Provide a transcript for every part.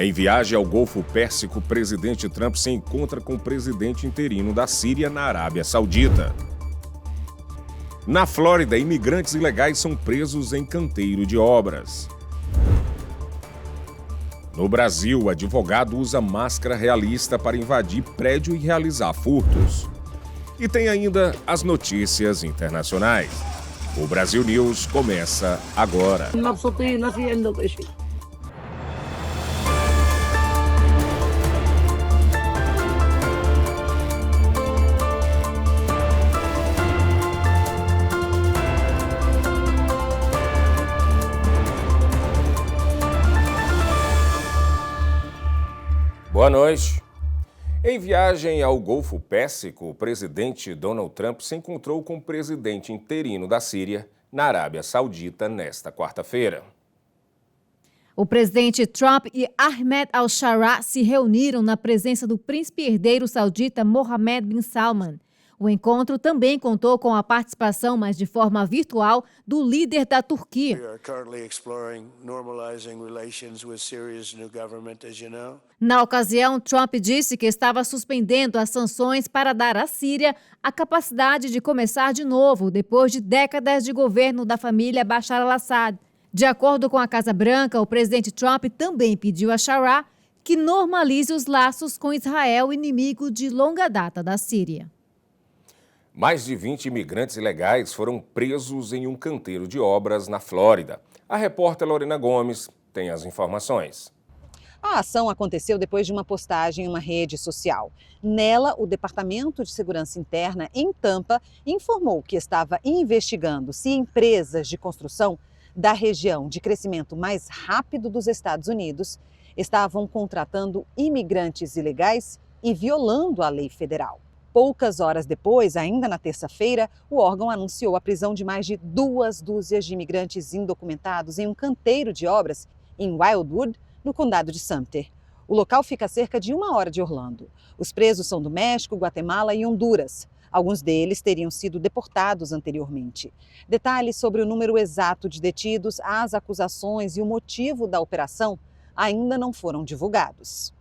Em viagem ao Golfo Pérsico, o presidente Trump se encontra com o presidente interino da Síria na Arábia Saudita. Na Flórida, imigrantes ilegais são presos em canteiro de obras. No Brasil, o advogado usa máscara realista para invadir prédio e realizar furtos. E tem ainda as notícias internacionais. O Brasil News começa agora. Boa noite. Em viagem ao Golfo Pérsico, o presidente Donald Trump se encontrou com o presidente interino da Síria, na Arábia Saudita, nesta quarta-feira. O presidente Trump e Ahmed al-Shara se reuniram na presença do príncipe herdeiro saudita Mohammed bin Salman. O encontro também contou com a participação, mas de forma virtual, do líder da Turquia. Na ocasião, Trump disse que estava suspendendo as sanções para dar à Síria a capacidade de começar de novo, depois de décadas de governo da família Bashar al-Assad. De acordo com a Casa Branca, o presidente Trump também pediu a Shara que normalize os laços com Israel, inimigo de longa data da Síria. Mais de 20 imigrantes ilegais foram presos em um canteiro de obras na Flórida. A repórter Lorena Gomes tem as informações. A ação aconteceu depois de uma postagem em uma rede social. Nela, o Departamento de Segurança Interna, em Tampa, informou que estava investigando se empresas de construção da região de crescimento mais rápido dos Estados Unidos estavam contratando imigrantes ilegais e violando a lei federal. Poucas horas depois, ainda na terça-feira, o órgão anunciou a prisão de mais de 2 dúzias de imigrantes indocumentados em um canteiro de obras em Wildwood, no condado de Sumter. O local fica a cerca de 1 hora de Orlando. Os presos são do México, Guatemala e Honduras. Alguns deles teriam sido deportados anteriormente. Detalhes sobre o número exato de detidos, as acusações e o motivo da operação ainda não foram divulgados.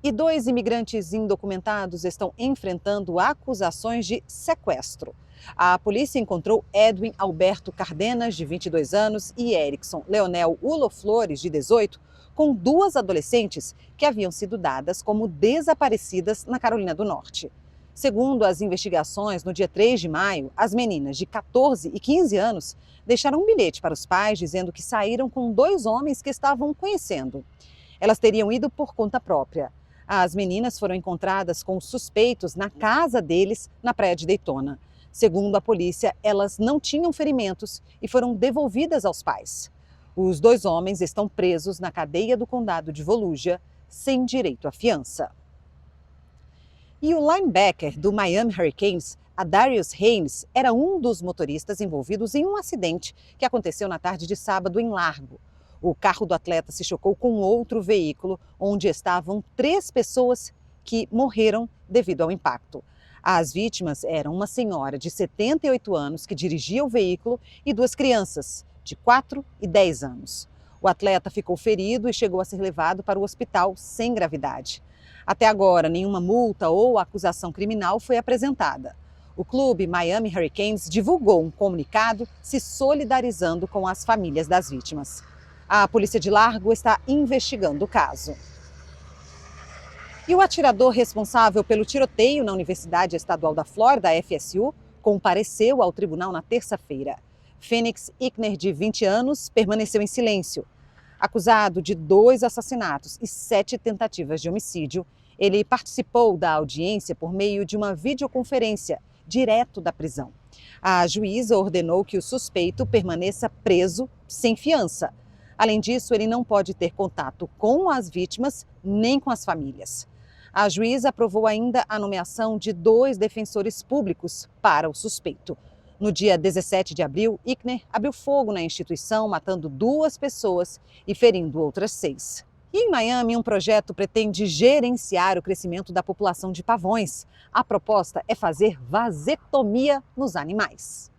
E 2 imigrantes indocumentados estão enfrentando acusações de sequestro. A polícia encontrou Edwin Alberto Cardenas, de 22 anos, e Erickson Leonel Ulo Flores, de 18, com 2 adolescentes que haviam sido dadas como desaparecidas na Carolina do Norte. Segundo as investigações, no dia 3 de maio, as meninas de 14 e 15 anos deixaram um bilhete para os pais dizendo que saíram com 2 homens que estavam conhecendo. Elas teriam ido por conta própria. As meninas foram encontradas com suspeitos na casa deles, na praia de Daytona. Segundo a polícia, elas não tinham ferimentos e foram devolvidas aos pais. Os 2 homens estão presos na cadeia do condado de Volusia, sem direito à fiança. E o linebacker do Miami Hurricanes, Adarius Haynes, era um dos motoristas envolvidos em um acidente que aconteceu na tarde de sábado em Largo. O carro do atleta se chocou com outro veículo, onde estavam 3 pessoas que morreram devido ao impacto. As vítimas eram uma senhora de 78 anos que dirigia o veículo e 2 crianças, de 4 e 10 anos. O atleta ficou ferido e chegou a ser levado para o hospital sem gravidade. Até agora, nenhuma multa ou acusação criminal foi apresentada. O clube Miami Hurricanes divulgou um comunicado se solidarizando com as famílias das vítimas. A polícia de Largo está investigando o caso. E o atirador responsável pelo tiroteio na Universidade Estadual da Flórida, a FSU, compareceu ao tribunal na terça-feira. Phoenix Ickner, de 20 anos, permaneceu em silêncio. Acusado de 2 assassinatos e 7 tentativas de homicídio, ele participou da audiência por meio de uma videoconferência, direto da prisão. A juíza ordenou que o suspeito permaneça preso sem fiança. Além disso, ele não pode ter contato com as vítimas nem com as famílias. A juíza aprovou ainda a nomeação de 2 defensores públicos para o suspeito. No dia 17 de abril, Ickner abriu fogo na instituição, matando 2 pessoas e ferindo outras 6. E em Miami, um projeto pretende gerenciar o crescimento da população de pavões. A proposta é fazer vasectomia nos animais.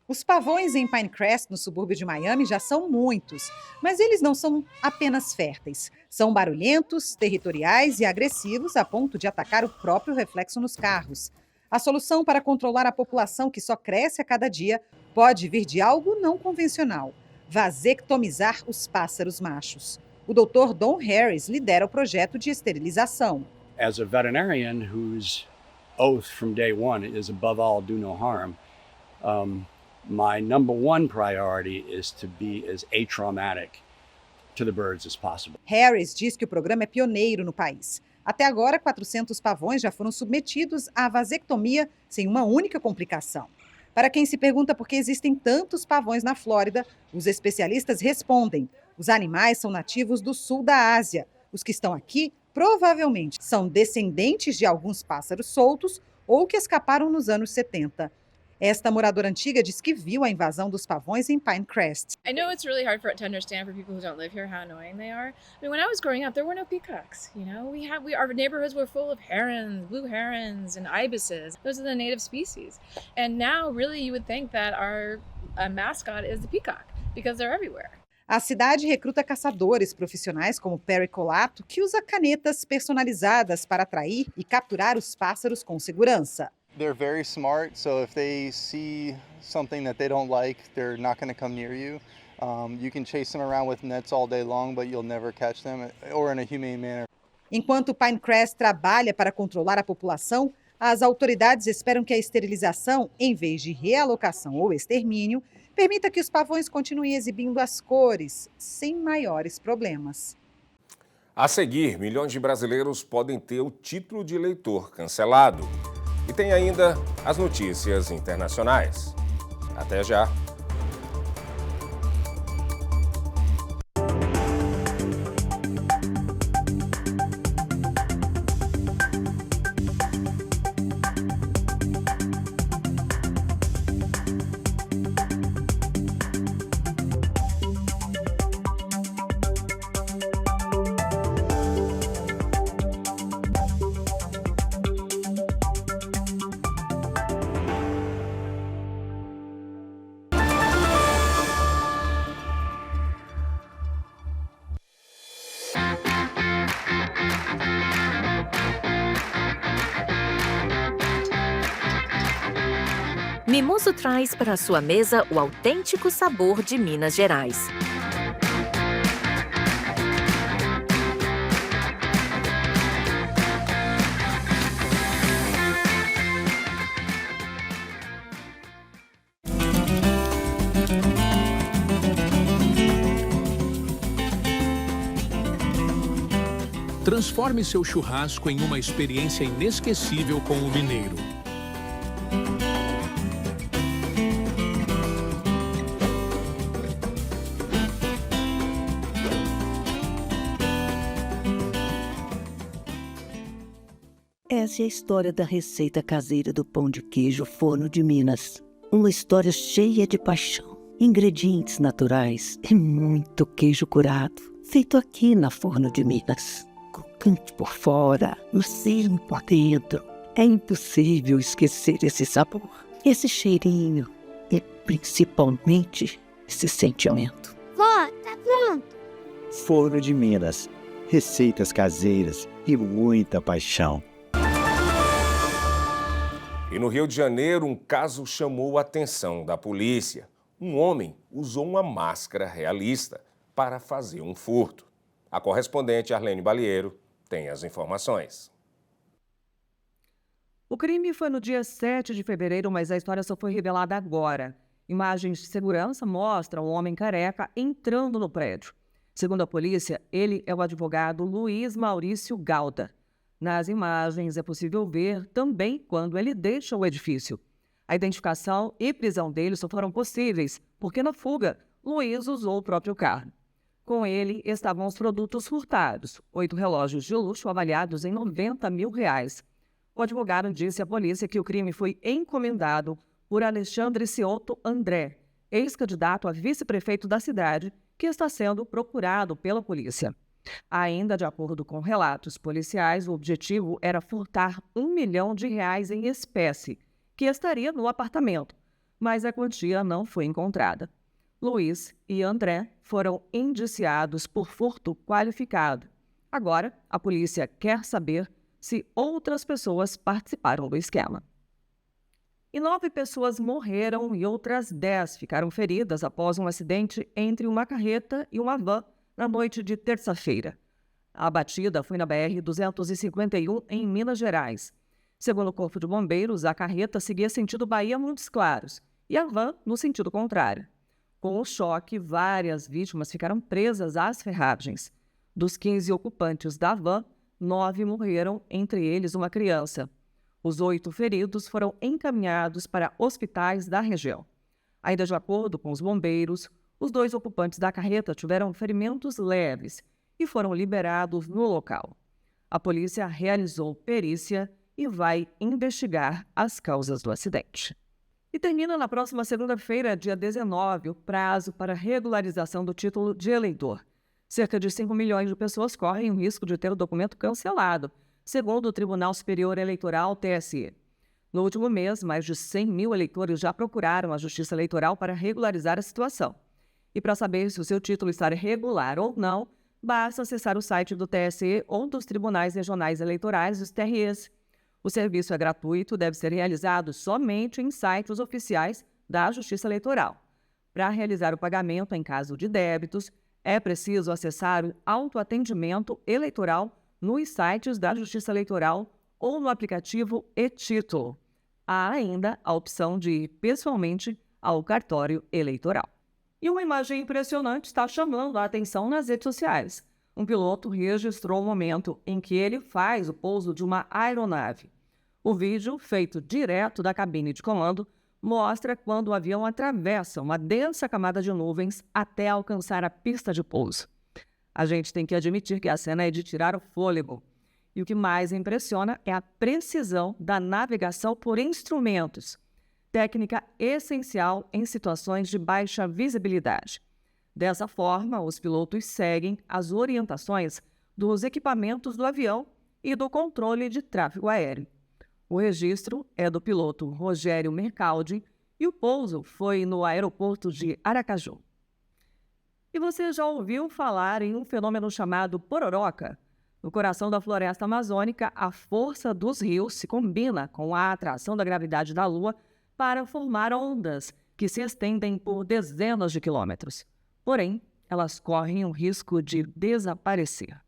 Os pavões em Pinecrest, no subúrbio de Miami, já são muitos, mas eles não são apenas férteis. São barulhentos, territoriais e agressivos a ponto de atacar o próprio reflexo nos carros. A solução para controlar a população que só cresce a cada dia pode vir de algo não convencional: vasectomizar os pássaros machos. O Dr. Don Harris lidera o projeto de esterilização. As a veterinarian whose oath from day one is above all do no harm, my number one priority is to be as atraumatic to the birds as possible. Harris diz que o programa é pioneiro no país. Até agora, 400 pavões já foram submetidos à vasectomia sem uma única complicação. Para quem se pergunta por que existem tantos pavões na Flórida, os especialistas respondem: os animais são nativos do sul da Ásia. Os que estão aqui provavelmente são descendentes de alguns pássaros soltos ou que escaparam nos anos 70. Esta moradora antiga diz que viu a invasão dos pavões em Pinecrest. I know it's really hard to understand for people who don't live here how annoying they are. I mean, when I was growing up, there were no peacocks. You know, our neighborhoods were full of herons, blue herons, and ibises. Those are the native species. And now, really, you would think that our mascot is the peacock because they're everywhere. A cidade recruta caçadores profissionais como Perry Colato, que usa canetas personalizadas para atrair e capturar os pássaros com segurança. They're very smart, so if they see something that they don't like, they're not going to come near you. You can chase them around with nets all day long, but you'll never catch them, or in a humane manner. Enquanto Pinecrest trabalha para controlar a população, as autoridades esperam que a esterilização, em vez de realocação ou extermínio, permita que os pavões continuem exibindo as cores, sem maiores problemas. A seguir, milhões de brasileiros podem ter o título de eleitor cancelado. E tem ainda as notícias internacionais. Até já! Mimoso traz para sua mesa o autêntico sabor de Minas Gerais. Transforme seu churrasco em uma experiência inesquecível com o mineiro. Essa é a história da receita caseira do pão de queijo Forno de Minas. Uma história cheia de paixão, ingredientes naturais e muito queijo curado, feito aqui na Forno de Minas. Crocante por fora, macio por dentro. É impossível esquecer esse sabor, esse cheirinho e principalmente esse sentimento. Vó, tá pronto! Forno de Minas, receitas caseiras e muita paixão. E no Rio de Janeiro, um caso chamou a atenção da polícia. Um homem usou uma máscara realista para fazer um furto. A correspondente Arlene Balieiro tem as informações. O crime foi no dia 7 de fevereiro, mas a história só foi revelada agora. Imagens de segurança mostram um homem careca entrando no prédio. Segundo a polícia, ele é o advogado Luiz Maurício Galda. Nas imagens é possível ver também quando ele deixa o edifício. A identificação e prisão dele só foram possíveis porque, na fuga, Luiz usou o próprio carro. Com ele estavam os produtos furtados, 8 relógios de luxo avaliados em R$90 mil. O advogado disse à polícia que o crime foi encomendado por Alexandre Cioto André, ex-candidato a vice-prefeito da cidade, que está sendo procurado pela polícia. Ainda de acordo com relatos policiais, o objetivo era furtar R$1 milhão em espécie, que estaria no apartamento. mas a quantia não foi encontrada. Luiz e André foram indiciados por furto qualificado. Agora, a polícia quer saber se outras pessoas participaram do esquema. E 9 pessoas morreram e outras 10 ficaram feridas após um acidente entre uma carreta e uma van na noite de terça-feira. A batida foi na BR-251, em Minas Gerais. Segundo o Corpo de Bombeiros, a carreta seguia sentido Bahia Montes Claros e a van no sentido contrário. Com o choque, várias vítimas ficaram presas às ferragens. Dos 15 ocupantes da van, 9 morreram, entre eles uma criança. Os 8 feridos foram encaminhados para hospitais da região. Ainda de acordo com os bombeiros, os 2 ocupantes da carreta tiveram ferimentos leves e foram liberados no local. A polícia realizou perícia e vai investigar as causas do acidente. E termina na próxima segunda-feira, dia 19, o prazo para regularização do título de eleitor. Cerca de 5 milhões de pessoas correm o risco de ter o documento cancelado, segundo o Tribunal Superior Eleitoral, TSE. No último mês, mais de 100 mil eleitores já procuraram a Justiça Eleitoral para regularizar a situação. E para saber se o seu título está irregular ou não, basta acessar o site do TSE ou dos Tribunais Regionais Eleitorais, os TREs. O serviço é gratuito e deve ser realizado somente em sites oficiais da Justiça Eleitoral. Para realizar o pagamento em caso de débitos, é preciso acessar o autoatendimento eleitoral nos sites da Justiça Eleitoral ou no aplicativo e-Título. Há ainda a opção de ir pessoalmente ao cartório eleitoral. E uma imagem impressionante está chamando a atenção nas redes sociais. Um piloto registrou o momento em que ele faz o pouso de uma aeronave. O vídeo, feito direto da cabine de comando, mostra quando o avião atravessa uma densa camada de nuvens até alcançar a pista de pouso. A gente tem que admitir que a cena é de tirar o fôlego. E o que mais impressiona é a precisão da navegação por instrumentos, técnica essencial em situações de baixa visibilidade. Dessa forma, os pilotos seguem as orientações dos equipamentos do avião e do controle de tráfego aéreo. O registro é do piloto Rogério Mercaldi e o pouso foi no aeroporto de Aracaju. E você já ouviu falar em um fenômeno chamado pororoca? No coração da floresta amazônica, a força dos rios se combina com a atração da gravidade da Lua para formar ondas que se estendem por dezenas de quilômetros. Porém, elas correm o risco de desaparecer.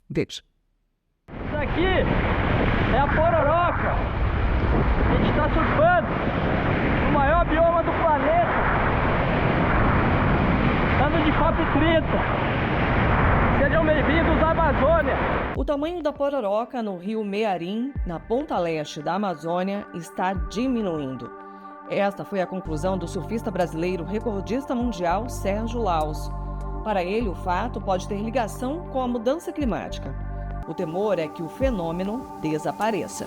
Veja. Isso aqui é a pororoca. A gente está surfando no maior bioma do planeta. Ano de COP30. Sejam bem-vindos à Amazônia. O tamanho da pororoca no rio Mearim, na ponta leste da Amazônia, está diminuindo. Esta foi a conclusão do surfista brasileiro recordista mundial Sérgio Laus. Para ele, o fato pode ter ligação com a mudança climática. O temor é que o fenômeno desapareça.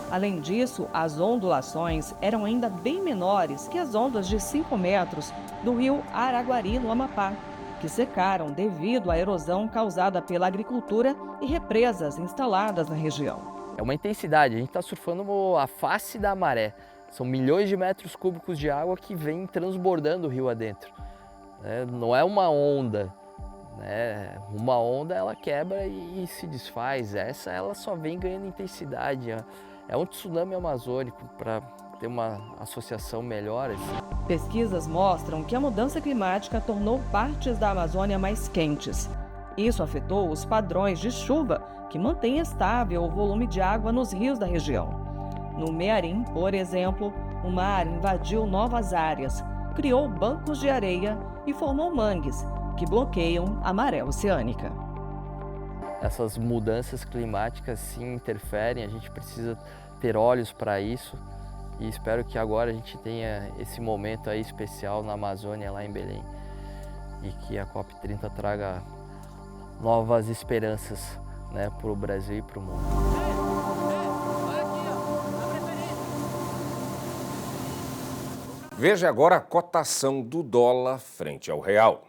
Além disso, as ondulações eram ainda bem menores que as ondas de 5 metros do rio Araguari, no Amapá, que secaram devido à erosão causada pela agricultura e represas instaladas na região. É uma intensidade, a gente está surfando a face da maré. São milhões de metros cúbicos de água que vem transbordando o rio adentro. Não é uma onda. Uma onda ela quebra e se desfaz. Essa ela só vem ganhando intensidade. É um tsunami amazônico, para ter uma associação melhor. Assim. Pesquisas mostram que a mudança climática tornou partes da Amazônia mais quentes. Isso afetou os padrões de chuva, que mantém estável o volume de água nos rios da região. No Mearim, por exemplo, o mar invadiu novas áreas, criou bancos de areia e formou mangues, que bloqueiam a maré oceânica. Essas mudanças climáticas sim interferem, a gente precisa ter olhos para isso e espero que agora a gente tenha esse momento aí especial na Amazônia, lá em Belém, e que a COP30 traga novas esperanças, para o Brasil e para o mundo. Veja agora a cotação do dólar frente ao real.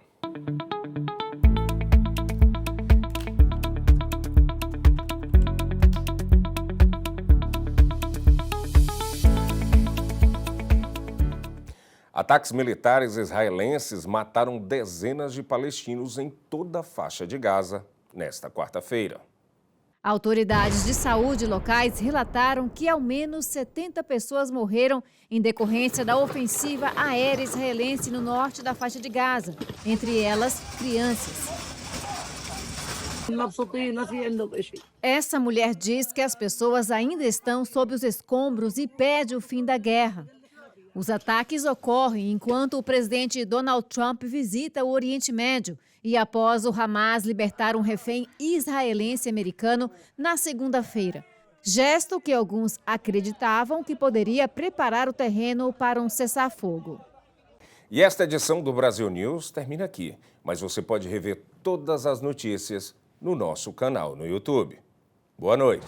Ataques militares israelenses mataram dezenas de palestinos em toda a faixa de Gaza nesta quarta-feira. Autoridades de saúde locais relataram que ao menos 70 pessoas morreram em decorrência da ofensiva aérea israelense no norte da faixa de Gaza, entre elas crianças. Essa mulher diz que as pessoas ainda estão sob os escombros e pede o fim da guerra. Os ataques ocorrem enquanto o presidente Donald Trump visita o Oriente Médio e após o Hamas libertar um refém israelense americano na segunda-feira. Gesto que alguns acreditavam que poderia preparar o terreno para um cessar-fogo. E esta edição do Brasil News termina aqui, mas você pode rever todas as notícias no nosso canal no YouTube. Boa noite.